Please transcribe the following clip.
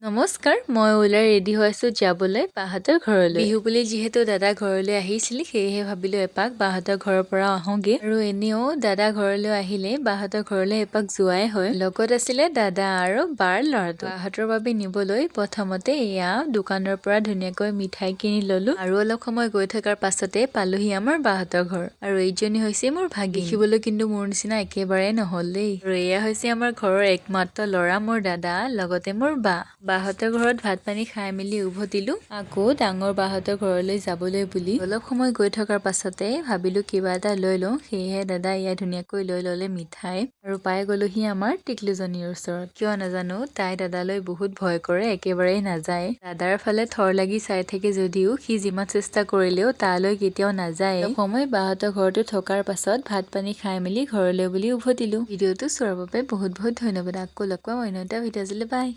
নমস্কাৰ, মই ওলাই ৰেডি হৈ আছোঁ যাবলৈ বাহঁতৰ ঘৰলৈ। বিহু বুলি যিহেতু দাদা ঘৰলৈ আহিছিল, সেয়েহে ভাবিলোঁ এপাক বাহঁতৰ ঘৰৰ পৰা আহোঁগে। আৰু এনেও দাদা ঘৰলৈ আহিলে বাহঁতৰ ঘৰলৈ এপাক যোৱাই হয়। লগত আছিলে দাদা আৰু বাৰ ল'ৰাটো। বাহঁতৰ বাবে নিবলৈ প্ৰথমতে এয়া দোকানৰ পৰা ধুনীয়াকৈ মিঠাই কিনি ল'লো। আৰু অলপ সময় গৈ থকাৰ পাছতে পালোহি আমাৰ বাহঁতৰ ঘৰ। আৰু এইজনী হৈছে মোৰ ভাগিন। দেখিবলৈ কিন্তু মোৰ নিচিনা একেবাৰে নহ'ল দেই। আৰু এয়া হৈছে আমাৰ ঘৰৰ একমাত্ৰ ল'ৰা মোৰ দাদা, লগতে মোৰ বা। বাহঁতৰ ঘৰত ভাত পানী খাই মেলি উভতিলো আকৌ ডাঙৰ বাহঁতৰ ঘৰলৈ যাবলৈ বুলি। অলপ সময় গৈ থকাৰ পাছতে ভাবিলো কিবা এটা লৈ লওঁ, সেয়েহে দাদা ইয়াত ধুনীয়াকৈ লৈ ল'লে মিঠাই। আৰু পাই গলোহি আমাৰ টিকলুজনীৰ ওচৰত। কিয় নাজানো তাই দাদালৈ বহুত ভয় কৰে, একেবাৰেই নাযায়। দাদাৰ ফালে থৰ লাগি চাই থাকে যদিও সি যিমান চেষ্টা কৰিলেও তালৈ কেতিয়াও নাযায়। সময় বাহঁতৰ ঘৰতো থকাৰ পাছত ভাত পানী খাই মেলি ঘৰলৈ বুলি উভতিলো। ভিডিঅ'টো চোৱাৰ বাবে বহুত বহুত ধন্যবাদ। আকৌ লগ পাম অন্য এটা ভিডিঅ'। বাই।